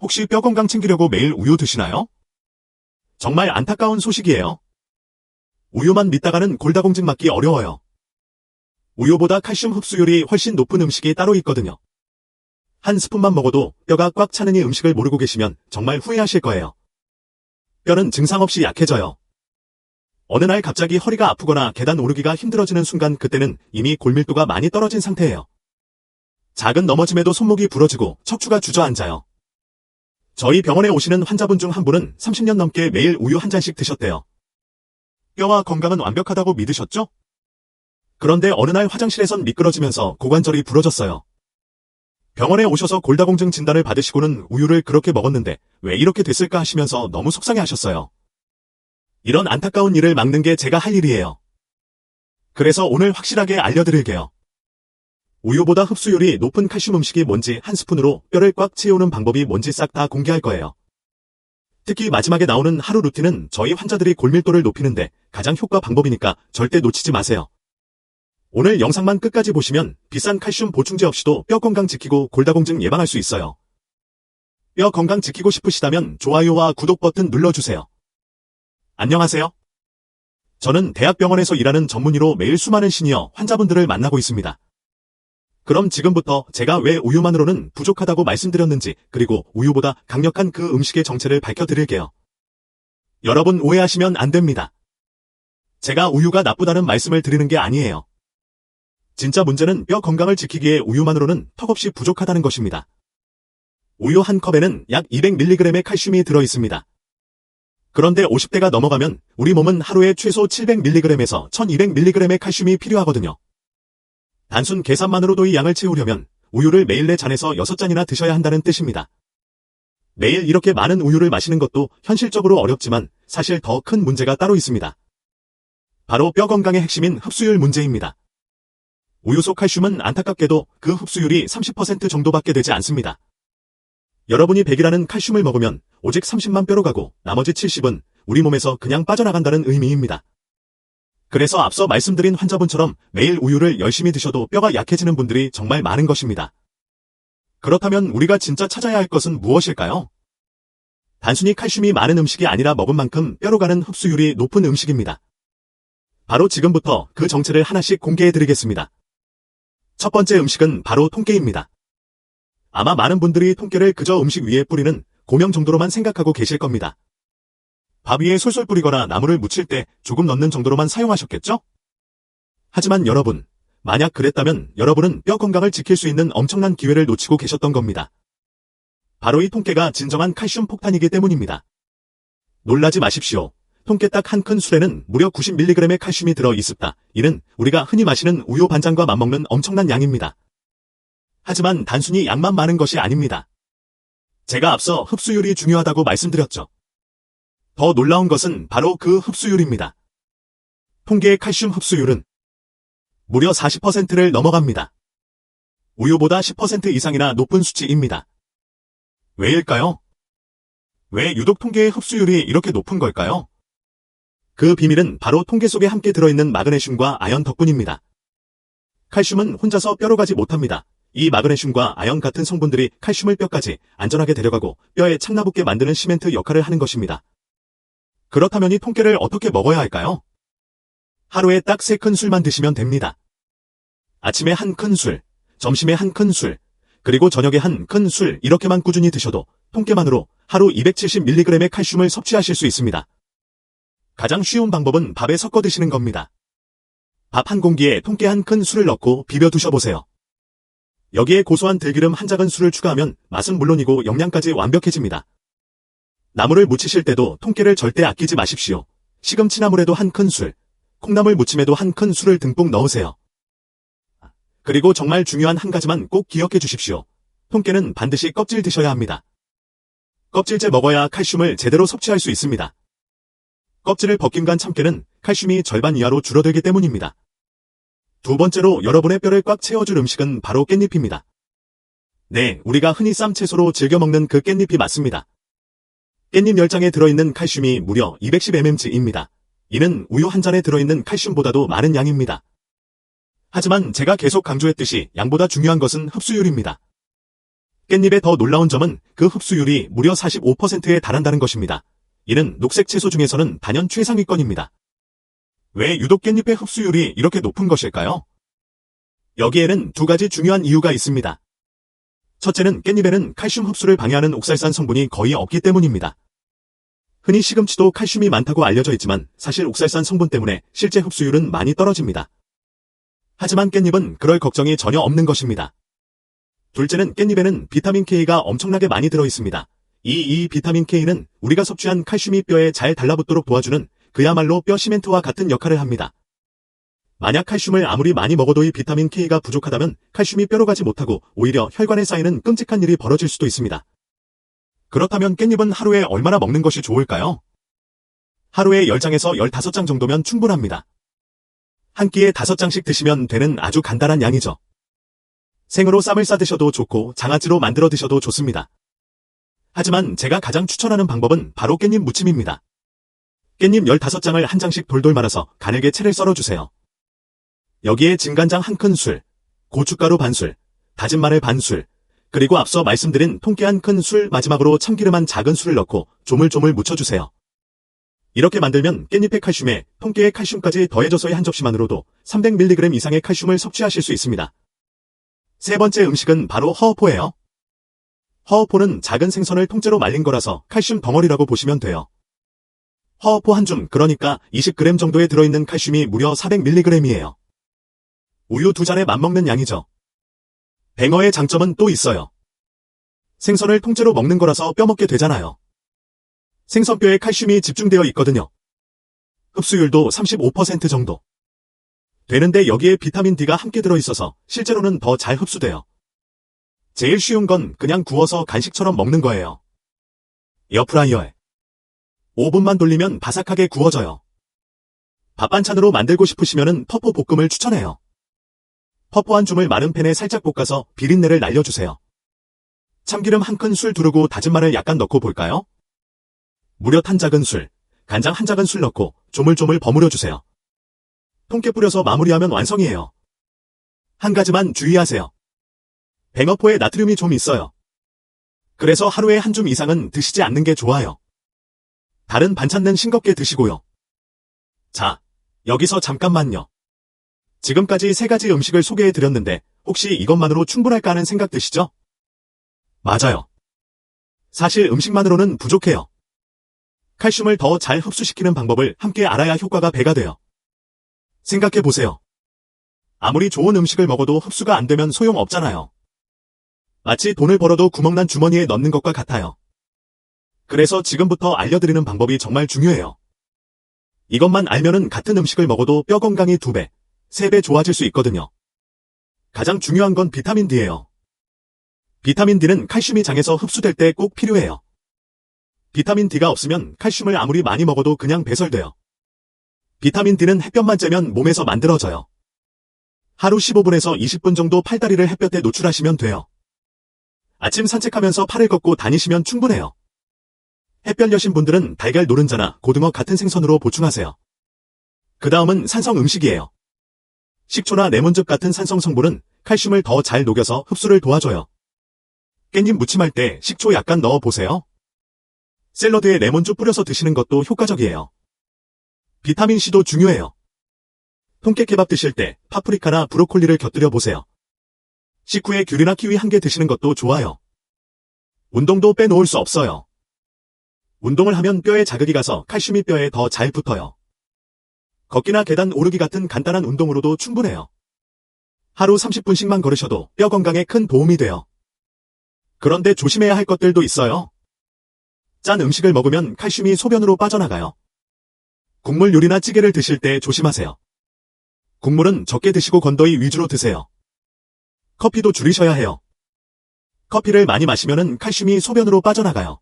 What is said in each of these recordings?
혹시 뼈 건강 챙기려고 매일 우유 드시나요? 정말 안타까운 소식이에요. 우유만 믿다가는 골다공증 맞기 어려워요. 우유보다 칼슘 흡수율이 훨씬 높은 음식이 따로 있거든요. 한 스푼만 먹어도 뼈가 꽉 차는 이 음식을 모르고 계시면 정말 후회하실 거예요. 뼈는 증상 없이 약해져요. 어느 날 갑자기 허리가 아프거나 계단 오르기가 힘들어지는 순간 그때는 이미 골밀도가 많이 떨어진 상태예요. 작은 넘어짐에도 손목이 부러지고 척추가 주저앉아요. 저희 병원에 오시는 환자분 중 한 분은 30년 넘게 매일 우유 한 잔씩 드셨대요. 뼈와 건강은 완벽하다고 믿으셨죠? 그런데 어느 날 화장실에선 미끄러지면서 고관절이 부러졌어요. 병원에 오셔서 골다공증 진단을 받으시고는 우유를 그렇게 먹었는데 왜 이렇게 됐을까 하시면서 너무 속상해하셨어요. 이런 안타까운 일을 막는 게 제가 할 일이에요. 그래서 오늘 확실하게 알려드릴게요. 우유보다 흡수율이 높은 칼슘 음식이 뭔지 한 스푼으로 뼈를 꽉 채우는 방법이 뭔지 싹 다 공개할 거예요. 특히 마지막에 나오는 하루 루틴은 저희 환자들이 골밀도를 높이는데 가장 효과 방법이니까 절대 놓치지 마세요. 오늘 영상만 끝까지 보시면 비싼 칼슘 보충제 없이도 뼈 건강 지키고 골다공증 예방할 수 있어요. 뼈 건강 지키고 싶으시다면 좋아요와 구독 버튼 눌러주세요. 안녕하세요. 저는 대학병원에서 일하는 전문의로 매일 수많은 시니어 환자분들을 만나고 있습니다. 그럼 지금부터 제가 왜 우유만으로는 부족하다고 말씀드렸는지 그리고 우유보다 강력한 그 음식의 정체를 밝혀드릴게요. 여러분 오해하시면 안 됩니다. 제가 우유가 나쁘다는 말씀을 드리는 게 아니에요. 진짜 문제는 뼈 건강을 지키기에 우유만으로는 턱없이 부족하다는 것입니다. 우유 한 컵에는 약 200mg의 칼슘이 들어있습니다. 그런데 50대가 넘어가면 우리 몸은 하루에 최소 700mg에서 1200mg의 칼슘이 필요하거든요. 단순 계산만으로도 이 양을 채우려면 우유를 매일 4잔에서 6잔이나 드셔야 한다는 뜻입니다. 매일 이렇게 많은 우유를 마시는 것도 현실적으로 어렵지만 사실 더 큰 문제가 따로 있습니다. 바로 뼈 건강의 핵심인 흡수율 문제입니다. 우유 속 칼슘은 안타깝게도 그 흡수율이 30% 정도밖에 되지 않습니다. 여러분이 100이라는 칼슘을 먹으면 오직 30만 뼈로 가고 나머지 70은 우리 몸에서 그냥 빠져나간다는 의미입니다. 그래서 앞서 말씀드린 환자분처럼 매일 우유를 열심히 드셔도 뼈가 약해지는 분들이 정말 많은 것입니다. 그렇다면 우리가 진짜 찾아야 할 것은 무엇일까요? 단순히 칼슘이 많은 음식이 아니라 먹은 만큼 뼈로 가는 흡수율이 높은 음식입니다. 바로 지금부터 그 정체를 하나씩 공개해드리겠습니다. 첫 번째 음식은 바로 통깨입니다. 아마 많은 분들이 통깨를 그저 음식 위에 뿌리는 고명 정도로만 생각하고 계실 겁니다. 밥 위에 솔솔 뿌리거나 나물을 무칠 때 조금 넣는 정도로만 사용하셨겠죠? 하지만 여러분, 만약 그랬다면 여러분은 뼈 건강을 지킬 수 있는 엄청난 기회를 놓치고 계셨던 겁니다. 바로 이 통깨가 진정한 칼슘 폭탄이기 때문입니다. 놀라지 마십시오. 통깨 딱 한 큰 술에는 무려 90mg의 칼슘이 들어 있습니다. 이는 우리가 흔히 마시는 우유 반잔과 맞먹는 엄청난 양입니다. 하지만 단순히 양만 많은 것이 아닙니다. 제가 앞서 흡수율이 중요하다고 말씀드렸죠. 더 놀라운 것은 바로 그 흡수율입니다. 통깨의 칼슘 흡수율은 무려 40%를 넘어갑니다. 우유보다 10% 이상이나 높은 수치입니다. 왜일까요? 왜 유독 통깨의 흡수율이 이렇게 높은 걸까요? 그 비밀은 바로 통깨 속에 함께 들어있는 마그네슘과 아연 덕분입니다. 칼슘은 혼자서 뼈로 가지 못합니다. 이 마그네슘과 아연 같은 성분들이 칼슘을 뼈까지 안전하게 데려가고 뼈에 착나붙게 만드는 시멘트 역할을 하는 것입니다. 그렇다면 이 통깨를 어떻게 먹어야 할까요? 하루에 딱 3큰 술만 드시면 됩니다. 아침에 한 큰 술, 점심에 한 큰 술, 그리고 저녁에 한 큰 술 이렇게만 꾸준히 드셔도 통깨만으로 하루 270mg의 칼슘을 섭취하실 수 있습니다. 가장 쉬운 방법은 밥에 섞어 드시는 겁니다. 밥 한 공기에 통깨 한 큰 술을 넣고 비벼 두셔보세요. 여기에 고소한 들기름 한 작은 술을 추가하면 맛은 물론이고 영양까지 완벽해집니다. 나물을 무치실 때도 통깨를 절대 아끼지 마십시오. 시금치나물에도 한 큰 술, 콩나물 무침에도 한 큰 술을 듬뿍 넣으세요. 그리고 정말 중요한 한 가지만 꼭 기억해 주십시오. 통깨는 반드시 껍질 드셔야 합니다. 껍질째 먹어야 칼슘을 제대로 섭취할 수 있습니다. 껍질을 벗긴 간 참깨는 칼슘이 절반 이하로 줄어들기 때문입니다. 두 번째로 여러분의 뼈를 꽉 채워줄 음식은 바로 깻잎입니다. 네, 우리가 흔히 쌈채소로 즐겨 먹는 그 깻잎이 맞습니다. 깻잎 10장에 들어있는 칼슘이 무려 210mg입니다. 이는 우유 한 잔에 들어있는 칼슘보다도 많은 양입니다. 하지만 제가 계속 강조했듯이 양보다 중요한 것은 흡수율입니다. 깻잎의 더 놀라운 점은 그 흡수율이 무려 45%에 달한다는 것입니다. 이는 녹색 채소 중에서는 단연 최상위권입니다. 왜 유독 깻잎의 흡수율이 이렇게 높은 것일까요? 여기에는 두 가지 중요한 이유가 있습니다. 첫째는 깻잎에는 칼슘 흡수를 방해하는 옥살산 성분이 거의 없기 때문입니다. 흔히 시금치도 칼슘이 많다고 알려져 있지만 사실 옥살산 성분 때문에 실제 흡수율은 많이 떨어집니다. 하지만 깻잎은 그럴 걱정이 전혀 없는 것입니다. 둘째는 깻잎에는 비타민 K가 엄청나게 많이 들어있습니다. 이 비타민 K는 우리가 섭취한 칼슘이 뼈에 잘 달라붙도록 도와주는 그야말로 뼈 시멘트와 같은 역할을 합니다. 만약 칼슘을 아무리 많이 먹어도 이 비타민 K가 부족하다면 칼슘이 뼈로 가지 못하고 오히려 혈관에 쌓이는 끔찍한 일이 벌어질 수도 있습니다. 그렇다면 깻잎은 하루에 얼마나 먹는 것이 좋을까요? 하루에 10장에서 15장 정도면 충분합니다. 한 끼에 5장씩 드시면 되는 아주 간단한 양이죠. 생으로 쌈을 싸 드셔도 좋고 장아찌로 만들어 드셔도 좋습니다. 하지만 제가 가장 추천하는 방법은 바로 깻잎 무침입니다. 깻잎 15장을 한 장씩 돌돌 말아서 가늘게 채를 썰어주세요. 여기에 진간장 1큰술, 고춧가루 반술, 다진 마늘 반술, 그리고 앞서 말씀드린 통깨 1큰술, 마지막으로 참기름 한 작은 술을 넣고 조물조물 묻혀주세요. 이렇게 만들면 깻잎의 칼슘에 통깨의 칼슘까지 더해져서의 한 접시만으로도 300mg 이상의 칼슘을 섭취하실 수 있습니다. 세 번째 음식은 바로 허어포예요. 허어포는 작은 생선을 통째로 말린 거라서 칼슘 덩어리라고 보시면 돼요. 허어포 한 줌, 그러니까 20g 정도에 들어있는 칼슘이 무려 400mg이에요. 우유 2잔에 맞먹는 양이죠. 뱅어의 장점은 또 있어요. 생선을 통째로 먹는 거라서 뼈먹게 되잖아요. 생선뼈에 칼슘이 집중되어 있거든요. 흡수율도 35% 정도. 되는데 여기에 비타민 D가 함께 들어있어서 실제로는 더 잘 흡수돼요. 제일 쉬운 건 그냥 구워서 간식처럼 먹는 거예요. 에어프라이어에 5분만 돌리면 바삭하게 구워져요. 밥 반찬으로 만들고 싶으시면 퍼포 볶음을 추천해요. 퍼포 한 줌을 마른 팬에 살짝 볶아서 비린내를 날려주세요. 참기름 1큰술 두르고 다진 마늘 약간 넣고 볼까요? 무려 한 작은 술, 간장 한 작은 술 넣고 조물조물 버무려주세요. 통깨 뿌려서 마무리하면 완성이에요. 한 가지만 주의하세요. 뱅어포에 나트륨이 좀 있어요. 그래서 하루에 한 줌 이상은 드시지 않는 게 좋아요. 다른 반찬은 싱겁게 드시고요. 자, 여기서 잠깐만요. 지금까지 3가지 음식을 소개해드렸는데 혹시 이것만으로 충분할까 하는 생각 드시죠? 맞아요. 사실 음식만으로는 부족해요. 칼슘을 더 잘 흡수시키는 방법을 함께 알아야 효과가 배가 돼요. 생각해보세요. 아무리 좋은 음식을 먹어도 흡수가 안 되면 소용없잖아요. 마치 돈을 벌어도 구멍난 주머니에 넣는 것과 같아요. 그래서 지금부터 알려드리는 방법이 정말 중요해요. 이것만 알면은 같은 음식을 먹어도 뼈 건강이 2배, 3배 좋아질 수 있거든요. 가장 중요한 건 비타민 D예요. 비타민 D는 칼슘이 장에서 흡수될 때 꼭 필요해요. 비타민 D가 없으면 칼슘을 아무리 많이 먹어도 그냥 배설돼요. 비타민 D는 햇볕만 쬐면 몸에서 만들어져요. 하루 15분에서 20분 정도 팔다리를 햇볕에 노출하시면 돼요. 아침 산책하면서 팔을 걷고 다니시면 충분해요. 햇볕 여신 분들은 달걀 노른자나 고등어 같은 생선으로 보충하세요. 그 다음은 산성 음식이에요. 식초나 레몬즙 같은 산성 성분은 칼슘을 더 잘 녹여서 흡수를 도와줘요. 깻잎 무침할 때 식초 약간 넣어보세요. 샐러드에 레몬즙 뿌려서 드시는 것도 효과적이에요. 비타민C도 중요해요. 통깨케밥 드실 때 파프리카나 브로콜리를 곁들여 보세요. 식후에 귤이나 키위 한 개 드시는 것도 좋아요. 운동도 빼놓을 수 없어요. 운동을 하면 뼈에 자극이 가서 칼슘이 뼈에 더 잘 붙어요. 걷기나 계단 오르기 같은 간단한 운동으로도 충분해요. 하루 30분씩만 걸으셔도 뼈 건강에 큰 도움이 돼요. 그런데 조심해야 할 것들도 있어요. 짠 음식을 먹으면 칼슘이 소변으로 빠져나가요. 국물 요리나 찌개를 드실 때 조심하세요. 국물은 적게 드시고 건더기 위주로 드세요. 커피도 줄이셔야 해요. 커피를 많이 마시면 칼슘이 소변으로 빠져나가요.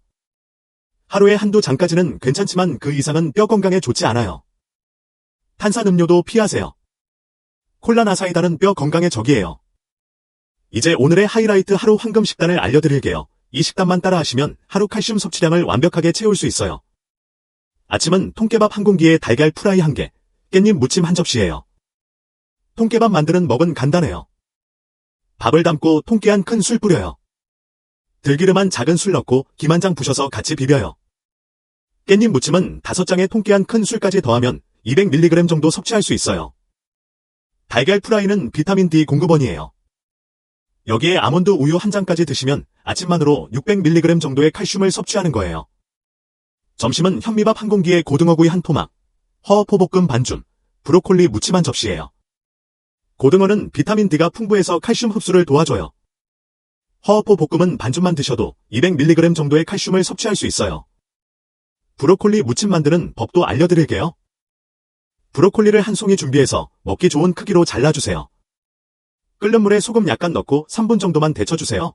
하루에 한두 잔까지는 괜찮지만 그 이상은 뼈 건강에 좋지 않아요. 탄산음료도 피하세요. 콜라나 사이다는 뼈 건강에 적이에요. 이제 오늘의 하이라이트 하루 황금 식단을 알려드릴게요. 이 식단만 따라하시면 하루 칼슘 섭취량을 완벽하게 채울 수 있어요. 아침은 통깨밥 한 공기에 달걀 프라이 1개, 깻잎 무침 한 접시예요. 통깨밥 만드는 법은 간단해요. 밥을 담고 통깨 1큰술 뿌려요. 들기름 한 작은 술 넣고 김 한 장 부셔서 같이 비벼요. 깻잎 무침은 5장에 통깨 한 큰 술까지 더하면 200mg 정도 섭취할 수 있어요. 달걀 프라이는 비타민 D 공급원이에요. 여기에 아몬드 우유 한 잔까지 드시면 아침만으로 600mg 정도의 칼슘을 섭취하는 거예요. 점심은 현미밥 한 공기에 고등어구이 한 토막, 허어포볶음 반줌, 브로콜리 무침 한 접시예요. 고등어는 비타민 D가 풍부해서 칼슘 흡수를 도와줘요. 허어포볶음은 반줌만 드셔도 200mg 정도의 칼슘을 섭취할 수 있어요. 브로콜리 무침 만드는 법도 알려드릴게요. 브로콜리를 한 송이 준비해서 먹기 좋은 크기로 잘라주세요. 끓는 물에 소금 약간 넣고 3분 정도만 데쳐주세요.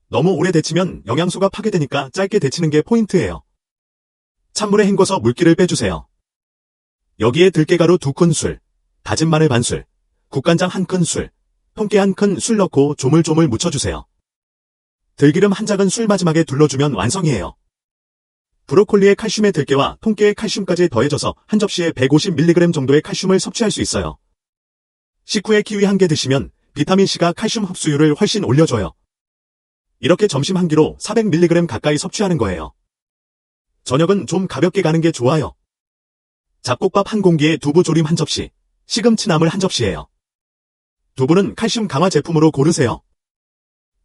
너무 오래 데치면 영양소가 파괴되니까 짧게 데치는 게 포인트예요. 찬물에 헹궈서 물기를 빼주세요. 여기에 들깨가루 2큰술, 다진 마늘 반술, 국간장 1큰술, 통깨 1큰술 넣고 조물조물 묻혀주세요. 들기름 한 작은 술 마지막에 둘러주면 완성이에요. 브로콜리의 칼슘에 들깨와 통깨의 칼슘까지 더해져서 한 접시에 150mg 정도의 칼슘을 섭취할 수 있어요. 식후에 키위 한 개 드시면 비타민C가 칼슘 흡수율을 훨씬 올려줘요. 이렇게 점심 한 끼로 400mg 가까이 섭취하는 거예요. 저녁은 좀 가볍게 가는 게 좋아요. 잡곡밥 한 공기에 두부 조림 한 접시, 시금치 나물 한 접시예요. 두부는 칼슘 강화 제품으로 고르세요.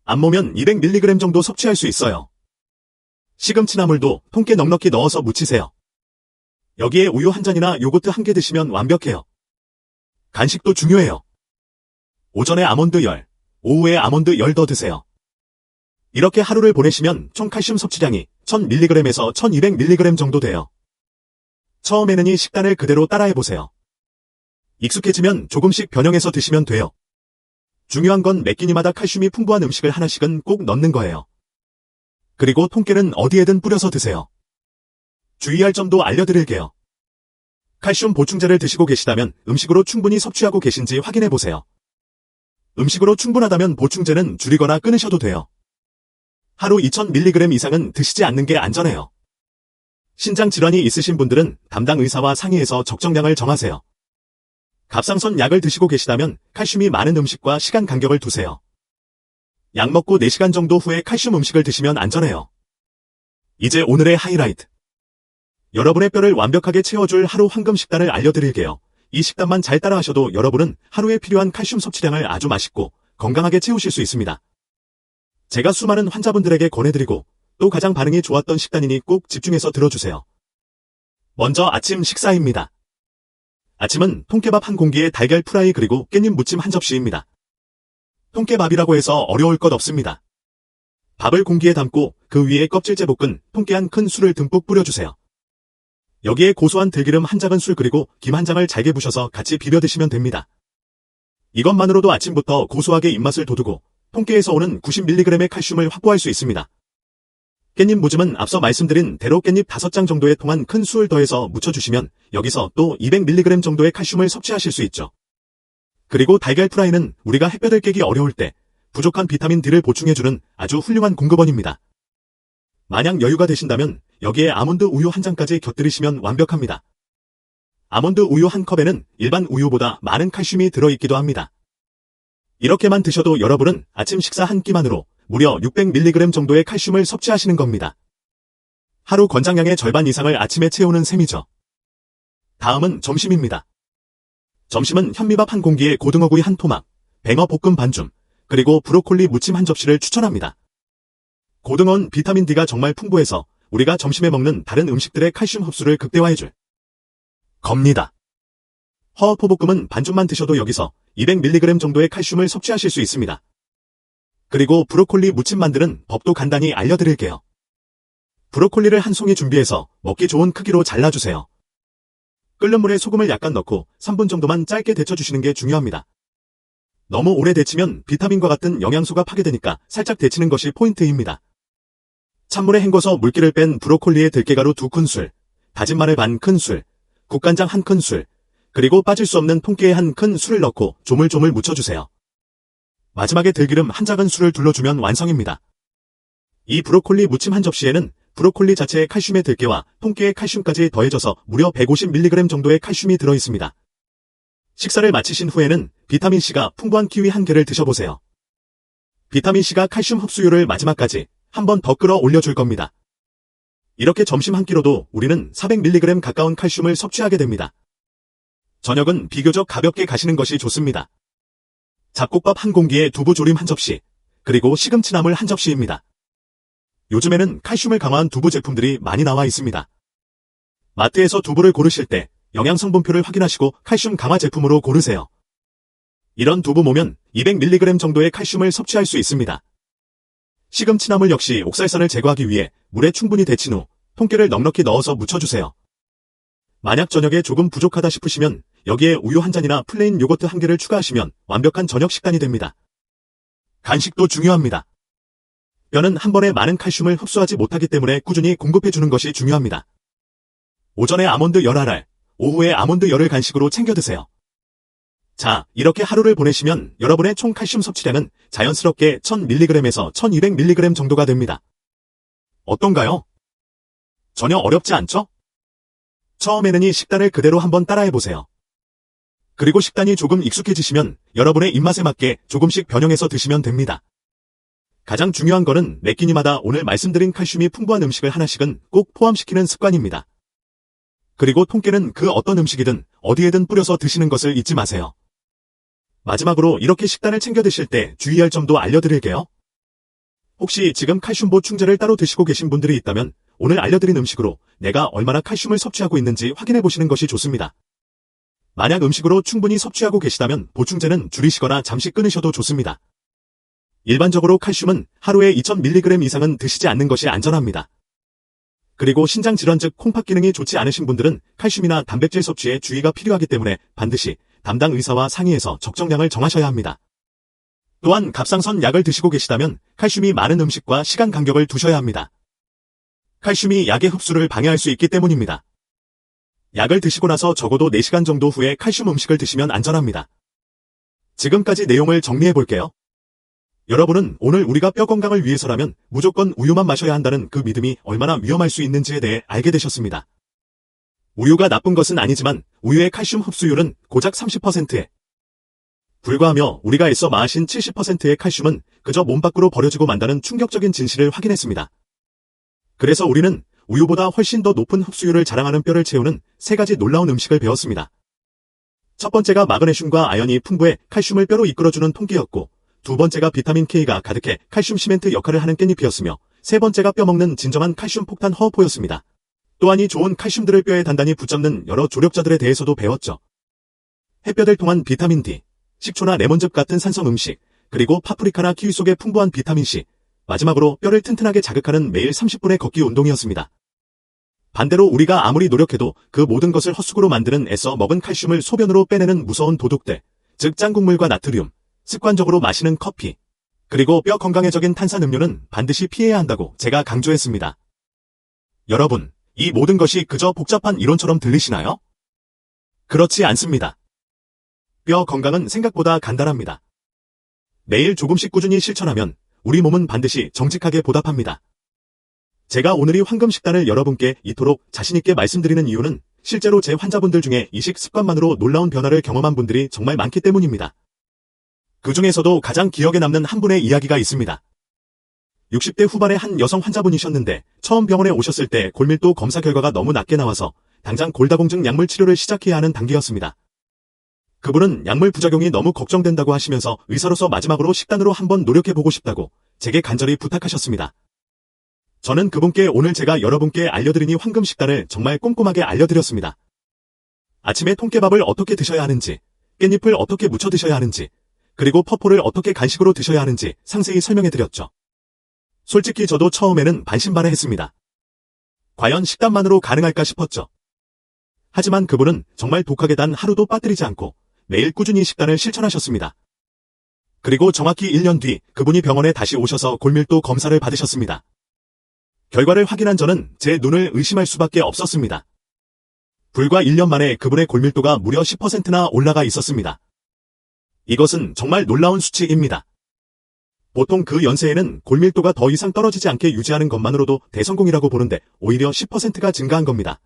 안 모면 200mg 정도 섭취할 수 있어요. 시금치 나물도 통깨 넉넉히 넣어서 무치세요. 여기에 우유 한 잔이나 요거트 한 개 드시면 완벽해요. 간식도 중요해요. 오전에 아몬드 열, 오후에 아몬드 열 더 드세요. 이렇게 하루를 보내시면 총 칼슘 섭취량이 1000mg에서 1200mg 정도 돼요. 처음에는 이 식단을 그대로 따라해보세요. 익숙해지면 조금씩 변형해서 드시면 돼요. 중요한 건 매 끼니마다 칼슘이 풍부한 음식을 하나씩은 꼭 넣는 거예요. 그리고 통깨는 어디에든 뿌려서 드세요. 주의할 점도 알려드릴게요. 칼슘 보충제를 드시고 계시다면 음식으로 충분히 섭취하고 계신지 확인해보세요. 음식으로 충분하다면 보충제는 줄이거나 끊으셔도 돼요. 하루 2000mg 이상은 드시지 않는 게 안전해요. 신장 질환이 있으신 분들은 담당 의사와 상의해서 적정량을 정하세요. 갑상선 약을 드시고 계시다면 칼슘이 많은 음식과 시간 간격을 두세요. 약 먹고 4시간 정도 후에 칼슘 음식을 드시면 안전해요. 이제 오늘의 하이라이트. 여러분의 뼈를 완벽하게 채워줄 하루 황금 식단을 알려드릴게요. 이 식단만 잘 따라하셔도 여러분은 하루에 필요한 칼슘 섭취량을 아주 맛있고 건강하게 채우실 수 있습니다. 제가 수많은 환자분들에게 권해드리고 또 가장 반응이 좋았던 식단이니 꼭 집중해서 들어주세요. 먼저 아침 식사입니다. 아침은 통깨밥 한 공기에 달걀 프라이 그리고 깻잎 무침 한 접시입니다. 통깨밥이라고 해서 어려울 것 없습니다. 밥을 공기에 담고 그 위에 껍질째 볶은 통깨 한 큰 술을 듬뿍 뿌려주세요. 여기에 고소한 들기름 한 작은 술 그리고 김 한 장을 잘게 부셔서 같이 비벼 드시면 됩니다. 이것만으로도 아침부터 고소하게 입맛을 돋우고 통깨에서 오는 90mg의 칼슘을 확보할 수 있습니다. 깻잎 무침은 앞서 말씀드린 대로 깻잎 5장 정도의 통한 큰 술을 더해서 무쳐주시면 여기서 또 200mg 정도의 칼슘을 섭취하실 수 있죠. 그리고 달걀 프라이는 우리가 햇볕을 깨기 어려울 때 부족한 비타민 D를 보충해주는 아주 훌륭한 공급원입니다. 만약 여유가 되신다면 여기에 아몬드 우유 한 잔까지 곁들이시면 완벽합니다. 아몬드 우유 한 컵에는 일반 우유보다 많은 칼슘이 들어있기도 합니다. 이렇게만 드셔도 여러분은 아침 식사 한 끼만으로 무려 600mg 정도의 칼슘을 섭취하시는 겁니다. 하루 권장량의 절반 이상을 아침에 채우는 셈이죠. 다음은 점심입니다. 점심은 현미밥 한 공기에 고등어구이 한 토막, 뱅어 볶음 반줌, 그리고 브로콜리 무침 한 접시를 추천합니다. 고등어는 비타민 D가 정말 풍부해서 우리가 점심에 먹는 다른 음식들의 칼슘 흡수를 극대화해줄 겁니다. 허어포볶음은 반줌만 드셔도 여기서 200mg 정도의 칼슘을 섭취하실 수 있습니다. 그리고 브로콜리 무침 만드는 법도 간단히 알려드릴게요. 브로콜리를 한 송이 준비해서 먹기 좋은 크기로 잘라주세요. 끓는 물에 소금을 약간 넣고 3분 정도만 짧게 데쳐주시는 게 중요합니다. 너무 오래 데치면 비타민과 같은 영양소가 파괴되니까 살짝 데치는 것이 포인트입니다. 찬물에 헹궈서 물기를 뺀 브로콜리에 들깨가루 2큰술, 다진 마늘 반 큰술, 국간장 1큰술, 그리고 빠질 수 없는 통깨에 한 큰술을 넣고 조물조물 묻혀주세요. 마지막에 들기름 한 작은 술을 둘러주면 완성입니다. 이 브로콜리 무침 한 접시에는 브로콜리 자체의 칼슘의 들깨와 통깨의 칼슘까지 더해져서 무려 150mg 정도의 칼슘이 들어있습니다. 식사를 마치신 후에는 비타민C가 풍부한 키위 한 개를 드셔보세요. 비타민C가 칼슘 흡수율을 마지막까지 한 번 더 끌어올려 줄 겁니다. 이렇게 점심 한 끼로도 우리는 400mg 가까운 칼슘을 섭취하게 됩니다. 저녁은 비교적 가볍게 가시는 것이 좋습니다. 잡곡밥 한 공기에 두부조림 한 접시, 그리고 시금치나물 한 접시입니다. 요즘에는 칼슘을 강화한 두부 제품들이 많이 나와 있습니다. 마트에서 두부를 고르실 때 영양성분표를 확인하시고 칼슘 강화 제품으로 고르세요. 이런 두부 모면 200mg 정도의 칼슘을 섭취할 수 있습니다. 시금치나물 역시 옥살산을 제거하기 위해 물에 충분히 데친 후 통깨를 넉넉히 넣어서 무쳐주세요. 만약 저녁에 조금 부족하다 싶으시면 여기에 우유 한 잔이나 플레인 요거트 한 개를 추가하시면 완벽한 저녁 식단이 됩니다. 간식도 중요합니다. 뼈는 한 번에 많은 칼슘을 흡수하지 못하기 때문에 꾸준히 공급해주는 것이 중요합니다. 오전에 아몬드 열 알알, 오후에 아몬드 열을 간식으로 챙겨 드세요. 자, 이렇게 하루를 보내시면 여러분의 총 칼슘 섭취량은 자연스럽게 1000mg에서 1200mg 정도가 됩니다. 어떤가요? 전혀 어렵지 않죠? 처음에는 이 식단을 그대로 한번 따라해보세요. 그리고 식단이 조금 익숙해지시면 여러분의 입맛에 맞게 조금씩 변형해서 드시면 됩니다. 가장 중요한 거는 매 끼니마다 오늘 말씀드린 칼슘이 풍부한 음식을 하나씩은 꼭 포함시키는 습관입니다. 그리고 통깨는 그 어떤 음식이든 어디에든 뿌려서 드시는 것을 잊지 마세요. 마지막으로 이렇게 식단을 챙겨 드실 때 주의할 점도 알려드릴게요. 혹시 지금 칼슘 보충제를 따로 드시고 계신 분들이 있다면 오늘 알려드린 음식으로 내가 얼마나 칼슘을 섭취하고 있는지 확인해 보시는 것이 좋습니다. 만약 음식으로 충분히 섭취하고 계시다면 보충제는 줄이시거나 잠시 끊으셔도 좋습니다. 일반적으로 칼슘은 하루에 2000mg 이상은 드시지 않는 것이 안전합니다. 그리고 신장 질환 즉 콩팥 기능이 좋지 않으신 분들은 칼슘이나 단백질 섭취에 주의가 필요하기 때문에 반드시 담당 의사와 상의해서 적정량을 정하셔야 합니다. 또한 갑상선 약을 드시고 계시다면 칼슘이 많은 음식과 시간 간격을 두셔야 합니다. 칼슘이 약의 흡수를 방해할 수 있기 때문입니다. 약을 드시고 나서 적어도 4시간 정도 후에 칼슘 음식을 드시면 안전합니다. 지금까지 내용을 정리해 볼게요. 여러분은 오늘 우리가 뼈 건강을 위해서라면 무조건 우유만 마셔야 한다는 그 믿음이 얼마나 위험할 수 있는지에 대해 알게 되셨습니다. 우유가 나쁜 것은 아니지만 우유의 칼슘 흡수율은 고작 30%에 불과하며 우리가 애써 마신 70%의 칼슘은 그저 몸 밖으로 버려지고 만다는 충격적인 진실을 확인했습니다. 그래서 우리는 우유보다 훨씬 더 높은 흡수율을 자랑하는 뼈를 채우는 3가지 놀라운 음식을 배웠습니다. 첫 번째가 마그네슘과 아연이 풍부해 칼슘을 뼈로 이끌어주는 통깨였고, 두 번째가 비타민 K가 가득해 칼슘 시멘트 역할을 하는 깻잎이었으며, 세 번째가 뼈 먹는 진정한 칼슘 폭탄 허어포였습니다. 또한 이 좋은 칼슘들을 뼈에 단단히 붙잡는 여러 조력자들에 대해서도 배웠죠. 햇볕을 통한 비타민 D, 식초나 레몬즙 같은 산성 음식, 그리고 파프리카나 키위 속의 풍부한 비타민 C, 마지막으로 뼈를 튼튼하게 자극하는 매일 30분의 걷기 운동이었습니다. 반대로 우리가 아무리 노력해도 그 모든 것을 헛수고로 만드는 애써 먹은 칼슘을 소변으로 빼내는 무서운 도둑들, 즉 짠국물과 나트륨, 습관적으로 마시는 커피, 그리고 뼈 건강에 적인 탄산음료는 반드시 피해야 한다고 제가 강조했습니다. 여러분, 이 모든 것이 그저 복잡한 이론처럼 들리시나요? 그렇지 않습니다. 뼈 건강은 생각보다 간단합니다. 매일 조금씩 꾸준히 실천하면 우리 몸은 반드시 정직하게 보답합니다. 제가 오늘 이 황금 식단을 여러분께 이토록 자신있게 말씀드리는 이유는 실제로 제 환자분들 중에 이식 습관만으로 놀라운 변화를 경험한 분들이 정말 많기 때문입니다. 그 중에서도 가장 기억에 남는 한 분의 이야기가 있습니다. 60대 후반의 한 여성 환자분이셨는데 처음 병원에 오셨을 때 골밀도 검사 결과가 너무 낮게 나와서 당장 골다공증 약물 치료를 시작해야 하는 단계였습니다. 그분은 약물 부작용이 너무 걱정된다고 하시면서 의사로서 마지막으로 식단으로 한번 노력해보고 싶다고 제게 간절히 부탁하셨습니다. 저는 그분께 오늘 제가 여러분께 알려드린 이 황금 식단을 정말 꼼꼼하게 알려드렸습니다. 아침에 통깨밥을 어떻게 드셔야 하는지, 깻잎을 어떻게 무쳐 드셔야 하는지, 그리고 퍼포를 어떻게 간식으로 드셔야 하는지 상세히 설명해드렸죠. 솔직히 저도 처음에는 반신반의했습니다. 과연 식단만으로 가능할까 싶었죠. 하지만 그분은 정말 독하게 단 하루도 빠뜨리지 않고 매일 꾸준히 식단을 실천하셨습니다. 그리고 정확히 1년 뒤 그분이 병원에 다시 오셔서 골밀도 검사를 받으셨습니다. 결과를 확인한 저는 제 눈을 의심할 수밖에 없었습니다. 불과 1년 만에 그분의 골밀도가 무려 10%나 올라가 있었습니다. 이것은 정말 놀라운 수치입니다. 보통 그 연세에는 골밀도가 더 이상 떨어지지 않게 유지하는 것만으로도 대성공이라고 보는데 오히려 10%가 증가한 겁니다.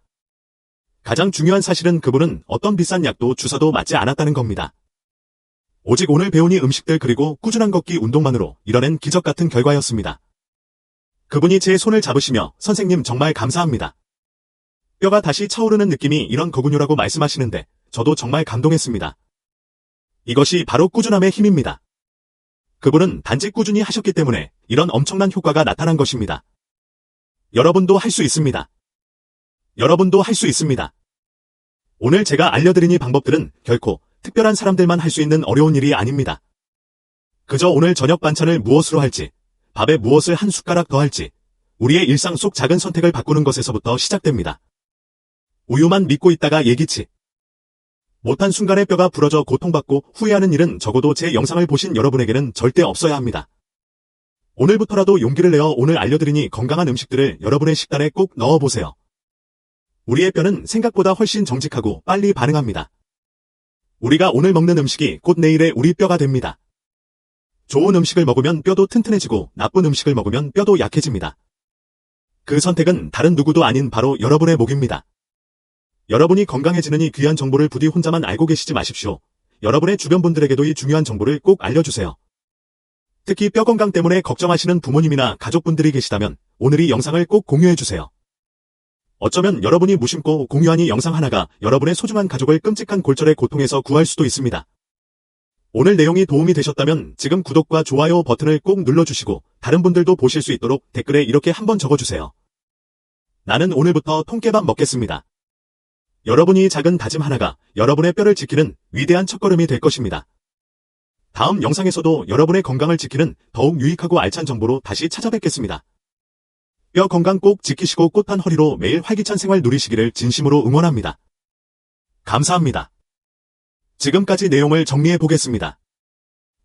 가장 중요한 사실은 그분은 어떤 비싼 약도 주사도 맞지 않았다는 겁니다. 오직 오늘 배운 이 음식들 그리고 꾸준한 걷기 운동만으로 이뤄낸 기적 같은 결과였습니다. 그분이 제 손을 잡으시며 선생님 정말 감사합니다. 뼈가 다시 차오르는 느낌이 이런 거군요라고 말씀하시는데 저도 정말 감동했습니다. 이것이 바로 꾸준함의 힘입니다. 그분은 단지 꾸준히 하셨기 때문에 이런 엄청난 효과가 나타난 것입니다. 여러분도 할 수 있습니다. 여러분도 할 수 있습니다. 오늘 제가 알려드린 이 방법들은 결코 특별한 사람들만 할 수 있는 어려운 일이 아닙니다. 그저 오늘 저녁 반찬을 무엇으로 할지, 밥에 무엇을 한 숟가락 더 할지, 우리의 일상 속 작은 선택을 바꾸는 것에서부터 시작됩니다. 우유만 믿고 있다가 예기치 못한 순간에 뼈가 부러져 고통받고 후회하는 일은 적어도 제 영상을 보신 여러분에게는 절대 없어야 합니다. 오늘부터라도 용기를 내어 오늘 알려드린 이 건강한 음식들을 여러분의 식단에 꼭 넣어보세요. 우리의 뼈는 생각보다 훨씬 정직하고 빨리 반응합니다. 우리가 오늘 먹는 음식이 곧 내일의 우리 뼈가 됩니다. 좋은 음식을 먹으면 뼈도 튼튼해지고 나쁜 음식을 먹으면 뼈도 약해집니다. 그 선택은 다른 누구도 아닌 바로 여러분의 몫입니다. 여러분이 건강해지는 이 귀한 정보를 부디 혼자만 알고 계시지 마십시오. 여러분의 주변 분들에게도 이 중요한 정보를 꼭 알려주세요. 특히 뼈 건강 때문에 걱정하시는 부모님이나 가족분들이 계시다면 오늘 이 영상을 꼭 공유해주세요. 어쩌면 여러분이 무심코 공유한 이 영상 하나가 여러분의 소중한 가족을 끔찍한 골절의 고통에서 구할 수도 있습니다. 오늘 내용이 도움이 되셨다면 지금 구독과 좋아요 버튼을 꼭 눌러주시고 다른 분들도 보실 수 있도록 댓글에 이렇게 한번 적어주세요. 나는 오늘부터 통깨밥 먹겠습니다. 여러분이 작은 다짐 하나가 여러분의 뼈를 지키는 위대한 첫걸음이 될 것입니다. 다음 영상에서도 여러분의 건강을 지키는 더욱 유익하고 알찬 정보로 다시 찾아뵙겠습니다. 뼈 건강 꼭 지키시고 꼿한 허리로 매일 활기찬 생활 누리시기를 진심으로 응원합니다. 감사합니다. 지금까지 내용을 정리해 보겠습니다.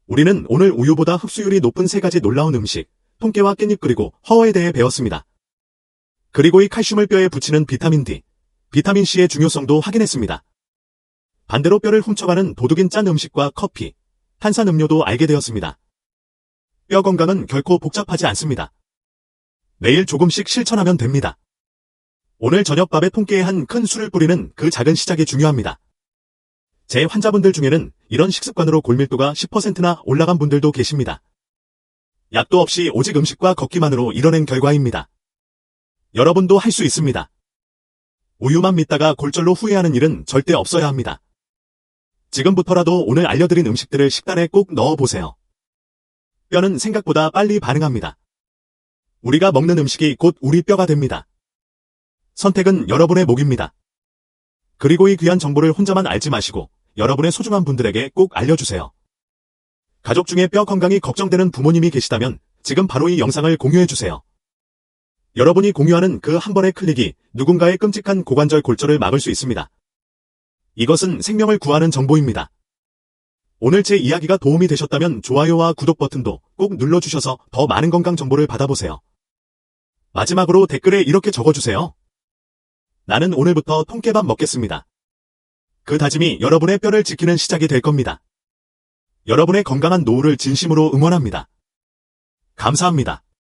우리는 오늘 우유보다 흡수율이 높은 3가지 놀라운 음식, 통깨와 깻잎 그리고 허어에 대해 배웠습니다. 그리고 이 칼슘을 뼈에 붙이는 비타민 D, 비타민 C의 중요성도 확인했습니다. 반대로 뼈를 훔쳐가는 도둑인 짠 음식과 커피, 탄산 음료도 알게 되었습니다. 뼈 건강은 결코 복잡하지 않습니다. 매일 조금씩 실천하면 됩니다. 오늘 저녁밥에 통깨에 한 큰 술을 뿌리는 그 작은 시작이 중요합니다. 제 환자분들 중에는 이런 식습관으로 골밀도가 10%나 올라간 분들도 계십니다. 약도 없이 오직 음식과 걷기만으로 이뤄낸 결과입니다. 여러분도 할 수 있습니다. 우유만 믿다가 골절로 후회하는 일은 절대 없어야 합니다. 지금부터라도 오늘 알려드린 음식들을 식단에 꼭 넣어보세요. 뼈는 생각보다 빨리 반응합니다. 우리가 먹는 음식이 곧 우리 뼈가 됩니다. 선택은 여러분의 몫입니다. 그리고 이 귀한 정보를 혼자만 알지 마시고 여러분의 소중한 분들에게 꼭 알려주세요. 가족 중에 뼈 건강이 걱정되는 부모님이 계시다면 지금 바로 이 영상을 공유해주세요. 여러분이 공유하는 그 한 번의 클릭이 누군가의 끔찍한 고관절 골절을 막을 수 있습니다. 이것은 생명을 구하는 정보입니다. 오늘 제 이야기가 도움이 되셨다면 좋아요와 구독 버튼도 꼭 눌러주셔서 더 많은 건강 정보를 받아보세요. 마지막으로 댓글에 이렇게 적어주세요. 나는 오늘부터 통깨밥 먹겠습니다. 그 다짐이 여러분의 뼈를 지키는 시작이 될 겁니다. 여러분의 건강한 노후를 진심으로 응원합니다. 감사합니다.